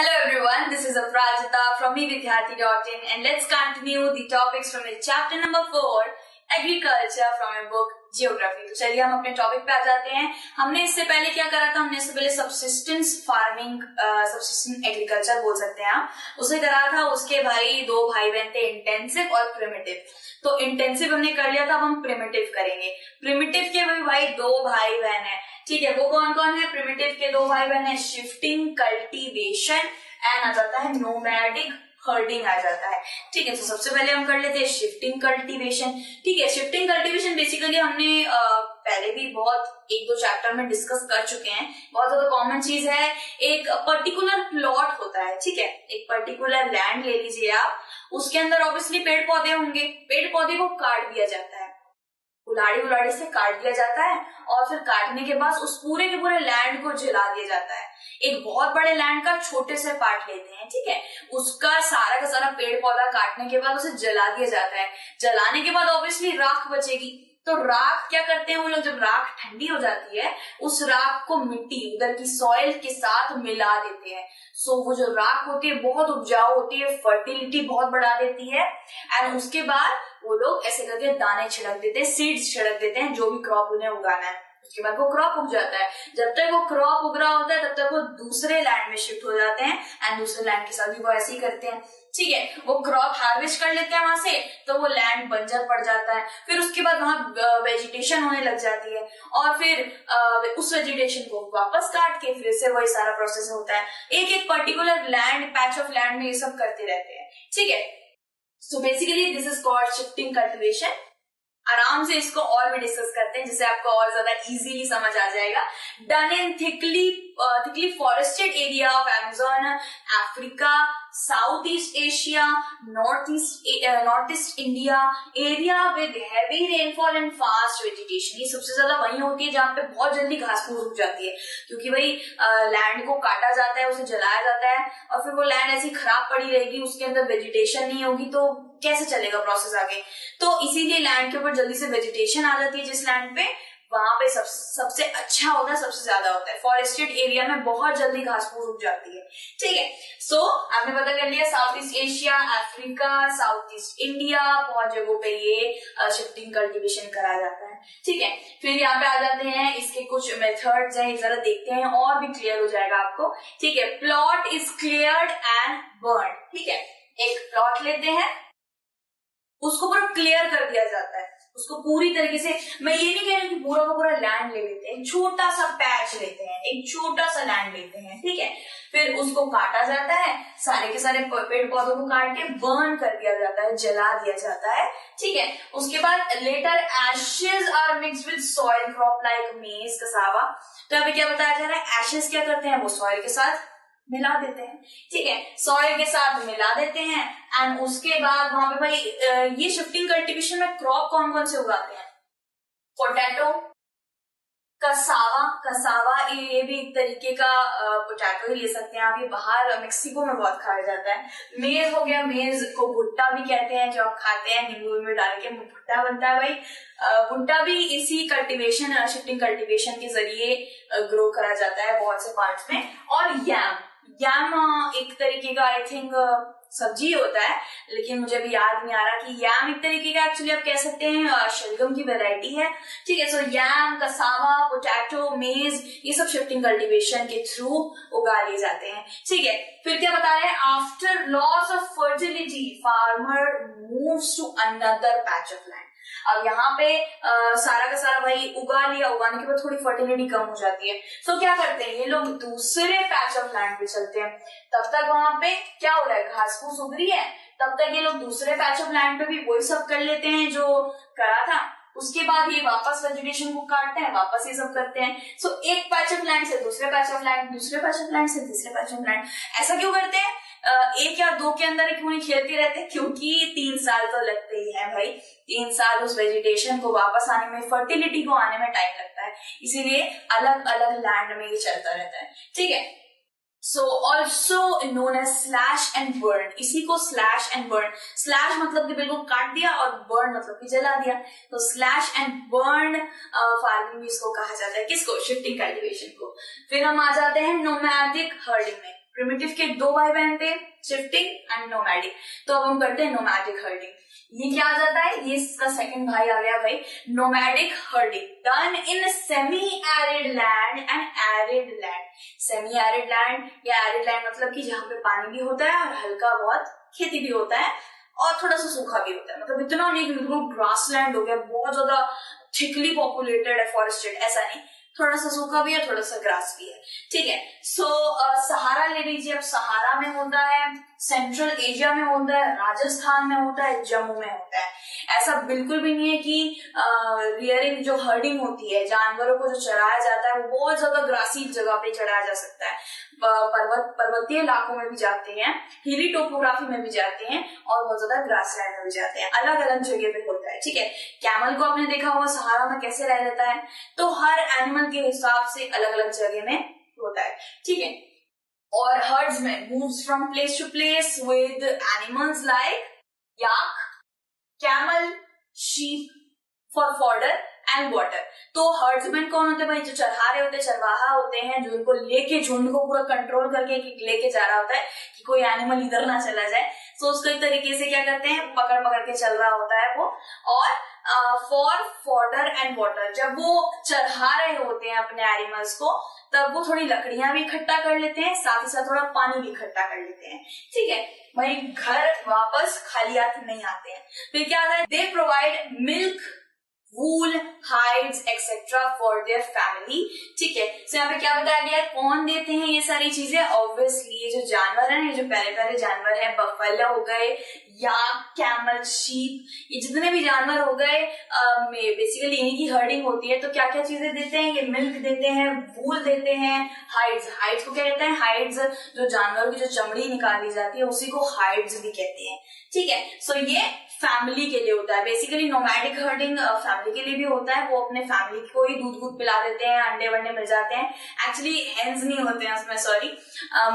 Hello everyone, this is Aprajita from evidyarthi.in and let's continue the topics from the chapter number 4, Agriculture from a book Geography। तो चलिए हम अपने topic पे आ जाते हैं। हमने इससे पहले क्या करा था? हमने इससे पहले सबसिस्टेंस फार्मिंग, सबसिस्टेंस एग्रीकल्चर बोल सकते हैं आप, उसे करा था। उसके दो भाई बहन थे, इंटेंसिव और प्रिमिटिव। तो इंटेंसिव हमने कर लिया था, अब हम प्रिमिटिव करेंगे। प्रिमिटिव के भी भाई दो भाई बहन है, ठीक है। वो कौन कौन है? प्रिमिटिव के दो भाई बहन है, शिफ्टिंग कल्टीवेशन एंड आ जाता है नोमैडिक हर्डिंग आ जाता है, ठीक है। तो सबसे पहले हम कर लेते हैं शिफ्टिंग कल्टीवेशन, ठीक है। शिफ्टिंग कल्टीवेशन बेसिकली हमने पहले भी बहुत एक दो चैप्टर में डिस्कस कर चुके हैं। बहुत ज्यादा कॉमन चीज है। एक पर्टिकुलर प्लॉट होता है, ठीक है। एक पर्टिकुलर लैंड ले लीजिए आप, उसके अंदर ऑब्वियसली पेड़ पौधे होंगे। पेड़ पौधे को काट दिया जाता है, उलाड़ी से काट दिया जाता है, और फिर काटने के बाद उस पूरे के पूरे लैंड को जला दिया जाता है। एक बहुत बड़े लैंड का छोटे से पार्ट लेते हैं, ठीक है। उसका सारा का सारा पेड़ पौधा काटने के बाद उसे जला दिया जाता है। जलाने के बाद ऑब्वियसली राख बचेगी। तो राख क्या करते हैं वो लोग? जब राख ठंडी हो जाती है, उस राख को मिट्टी उधर की सॉइल के साथ मिला देते हैं। सो वो जो राख होती है बहुत उपजाऊ होती है, फर्टिलिटी बहुत बढ़ा देती है। एंड उसके बाद वो लोग ऐसे करके दाने छिड़क देते हैं, सीड्स छिड़क देते हैं, जो भी क्रॉप उन्हें उगाना है। उसके बाद वो क्रॉप उग जाता है। जब तक वो क्रॉप उग रहा होता है तब तक वो दूसरे लैंड में शिफ्ट हो जाते हैं, एंड दूसरे लैंड के साथ भी वो ऐसे ही करते हैं, ठीक है। वो क्रॉप हार्वेस्ट कर लेते हैं वहां से, तो वो लैंड बंजर पड़ जाता है। फिर उसके बाद वहां वेजिटेशन होने लग जाती है, और फिर उस वेजिटेशन को वापस काट के फिर से वही सारा प्रोसेस होता है। एक एक particular land, patch of land में ये सब करते रहते हैं, ठीक है। So basically this is called shifting cultivation. आराम से इसको और भी डिस्कस करते हैं, जिससे आपको और ज्यादा इजीली समझ आ जाएगा। Done in thickly forested area of Amazon, Africa, south east Asia, north east India, area with heavy rainfall and fast vegetation. ये सबसे ज्यादा वही होती है जहाँ पे बहुत जल्दी घास फूस उग जाती है, क्योंकि भाई लैंड को काटा जाता है, उसे जलाया जाता है, और फिर वो लैंड ऐसी खराब पड़ी रहेगी, उसके अंदर वेजिटेशन नहीं होगी, तो कैसे चलेगा प्रोसेस आगे। तो इसीलिए लैंड के ऊपर जल्दी से वेजिटेशन आ जाती है। जिस लैंड पे वहां पे सबसे अच्छा होता है, सबसे ज्यादा होता है। फॉरेस्टेड एरिया में बहुत जल्दी घास फूस उग जाती है, ठीक है। सो आपने पता कर लिया, south east Asia, Africa, south east India, बहुत जगहों पे ये शिफ्टिंग कल्टीवेशन करा जाता है, ठीक है। फिर यहाँ पे आ जाते हैं इसके कुछ मेथड्स हैं, जरा देखते हैं और भी क्लियर हो जाएगा आपको, ठीक है। Plot is cleared and burn, ठीक है। एक प्लॉट लेते हैं, उसको पूरा क्लियर कर दिया जाता है, उसको पूरी तरीके से। मैं ये नहीं कह रही कि पूरा का पूरा लैंड ले लेते हैं, छोटा सा पैच लेते हैं, एक छोटा सा लैंड लेते हैं, ठीक है। फिर उसको काटा जाता है, सारे के सारे पेड़ पौधों को काट के बर्न कर दिया जाता है, जला दिया जाता है, ठीक है। उसके बाद later ashes are mixed with soil crop like maize, cassava. तो अभी क्या बताया जा रहा है? एशेज क्या करते हैं? वो सॉइल के साथ मिला देते हैं, ठीक है। सॉइल के साथ मिला देते हैं, एंड उसके बाद वहां पे भाई ये शिफ्टिंग कल्टीवेशन में क्रॉप कौन कौन से उगाते हैं? पोटैटो, कसावा ये भी एक तरीके का पोटैटो ही ले सकते हैं आप। ये बाहर मेक्सिको में बहुत खाया जाता है। मेज हो गया, मेज को भुट्टा भी कहते हैं, जो आप खाते हैं नींबू में डाल के भुट्टा बनता है भाई। भुट्टा भी इसी कल्टीवेशन, शिफ्टिंग कल्टीवेशन के जरिए ग्रो करा जाता है बहुत से पार्ट्स में। और यम एक तरीके का आई थिंक सब्जी होता है, लेकिन मुझे भी याद नहीं आ रहा कि यम एक तरीके का एक्चुअली आप कह सकते हैं शलगम की वैरायटी है, ठीक है। सो यम, कसावा, पोटैटो, मेज, ये सब शिफ्टिंग कल्टीवेशन के थ्रू उगा लिए जाते हैं, ठीक है। फिर क्या बता रहे हैं? After loss of fertility farmer moves to another patch of land. अब यहाँ पे सारा का सारा भाई उगा लिया, उगाने के बाद थोड़ी फर्टिलिटी कम हो जाती है, तो क्या करते हैं ये लोग? दूसरे पैच ऑफ लैंड पे चलते हैं। तब तक वहां पे क्या हो रहा है? घास फूस उग रही है, तब तक ये लोग दूसरे पैच ऑफ लैंड पे भी वही सब कर लेते हैं जो करा था। उसके बाद ये वापस वेजिटेशन को काटते हैं, वापस ये सब करते हैं। सो एक पैच ऑफ लैंड से दूसरे पैच ऑफ लैंड, दूसरे पैच ऑफ लैंड से तीसरे पैच ऑफ लैंड। ऐसा क्यों करते हैं? एक या दो के अंदर क्यों नहीं खेलते रहते? क्योंकि 3 साल तो लगते ही है भाई। 3 साल उस वेजिटेशन को वापस आने में, फर्टिलिटी को आने में टाइम लगता है, इसीलिए अलग अलग लैंड में ये चलता रहता है, ठीक है। So also known as slash and burn. इसी को स्लैश एंड बर्न, स्लैश मतलब कि बिल्कुल काट दिया, और बर्न मतलब कि जला दिया। तो स्लैश एंड बर्न फार्मिंग इसको कहा जाता है। किसको? शिफ्टिंग कल्टीवेशन को। फिर हम आ जाते हैं नोमैडिक हर्डिंग में। प्रिमिटिव के दो भाई बहन थे, शिफ्टिंग एंड नोमैडिक। तो अब हम करते हैं नोमैडिक हर्डिंग। ये क्या आ जाता है, ये इसका सेकंड भाई आ गया भाई, nomadic herding done in semi arid land and arid land. Semi arid land या एरिड लैंड मतलब कि जहाँ पे पानी भी होता है और हल्का बहुत खेती भी होता है और थोड़ा सा सूखा भी होता है, मतलब इतना नहीं कि बिल्कुल ग्रासलैंड हो गया, बहुत ज्यादा थिकली पॉपुलेटेड है, फॉरेस्टेड, ऐसा नहीं, थोड़ा सा सूखा भी है, थोड़ा सा ग्रास भी है, ठीक है। सो सहारा ले लीजिए, अब सहारा में होता है, सेंट्रल एशिया में होता है, राजस्थान में होता है, जम्मू में होता है। ऐसा बिल्कुल भी नहीं है कि रियरिंग जो हर्डिंग होती है, जानवरों को जो चराया जाता है वो बहुत ज्यादा ग्रासी जगह पे चढ़ाया जा सकता है, पर्वतीय इलाकों में भी जाते हैं, हिली टोपोग्राफी में भी जाते हैं और बहुत ज्यादा ग्रासलैंड में भी जाते हैं, अलग अलग जगह पे होता है, ठीक है। कैमल को आपने देखा होगा सहारा में कैसे रह लेता है, तो हर एनिमल के हिसाब से अलग अलग जगह में होता है, ठीक है। और herdsmen moves from place to place with animals like yak, camel, sheep for fodder and water। तो हर्ड्समैन कौन होते हैं भाई, जो चरहारे होते हैं, चरवाहा होते हैं, जो इनको लेके झुंड को पूरा कंट्रोल करके लेके जा रहा होता है कि कोई एनिमल इधर ना चला जाए। तो उसको एक तरीके से क्या करते हैं, पकड़ पकड़ के चल रहा होता है वो। और फॉर फॉडर एंड वाटर, जब वो चढ़ा रहे होते हैं अपने एनिमल्स को, तब वो थोड़ी लकड़ियां भी इकट्ठा कर लेते हैं, साथ ही साथ थोड़ा पानी भी इकट्ठा कर लेते हैं, ठीक है भाई। घर वापस खाली हाथ नहीं आते हैं। फिर क्या होता है, they provide milk, wool, hides etcetera for their family, ठीक है। तो यहाँ पे क्या बताया गया है, कौन देते हैं ये सारी चीजें, ऑब्वियसली ये जो जानवर है, ये जो प्यारे प्यारे जानवर है, बफेलो हो गए, या कैमल, शीप, ये जितने भी जानवर हो गए, बेसिकली इन्हीं की हर्डिंग होती है। तो क्या क्या चीजें देते हैं, ये मिल्क देते हैं, वूल देते हैं, हाइड्स को क्या कहते हैं, हाइड्स जो जानवरों की जो चमड़ी निकाली जाती है उसी को हाइड्स भी कहते हैं, ठीक है। सो ये फैमिली के लिए होता है, बेसिकली नोमैडिक हर्डिंग फैमिली के लिए भी होता है, वो अपने फैमिली को ही दूध पिला देते हैं, अंडे वंडे मिल जाते हैं, एक्चुअली हेन्स नहीं होते हैं उसमें, सॉरी,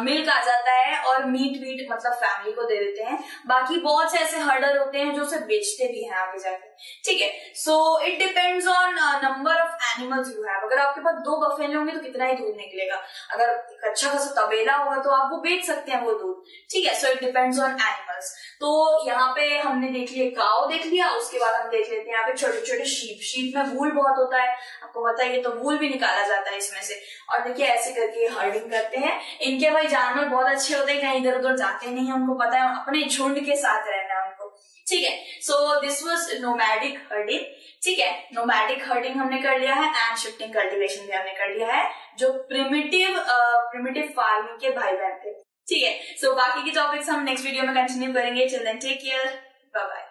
मिल्क आ जाता है और मीट वीट मतलब फैमिली को दे देते हैं। बाकी बहुत से ऐसे हर्डर होते हैं जो उसे बेचते भी हैं आगे जाके, ठीक है। So it depends on number of animals you have. अगर आपके पास 2 बफेले होंगे तो कितना ही दूध निकलेगा, अगर एक अच्छा खासा तबेला होगा तो आप वो बेच सकते हैं वो दूध, ठीक है। So it depends on animals. तो यहाँ पे हमने देख लिया काऊ देख लिया, उसके बाद हम देख लेते हैं यहाँ पे छोटे छोटे शीप में वूल बहुत होता है, आपको पता है, ये तो वूल भी निकाला जाता है इसमें से। और देखिए ऐसे करके हर्डिंग करते हैं। इनके भाई जानवर बहुत अच्छे होते हैं, कहीं इधर उधर जाते नहीं है, उनको पता है अपने झुंड के साथ रहना है उनको, ठीक है। So this was nomadic herding, ठीक है। नोमैडिक हर्डिंग हमने कर लिया है एंड शिफ्टिंग कल्टीवेशन भी हमने कर लिया है, जो प्रिमिटिव फार्मिंग के भाई बहन थे, ठीक है। सो बाकी के टॉपिक्स हम नेक्स्ट वीडियो में कंटिन्यू करेंगे। Till then take care, bye bye.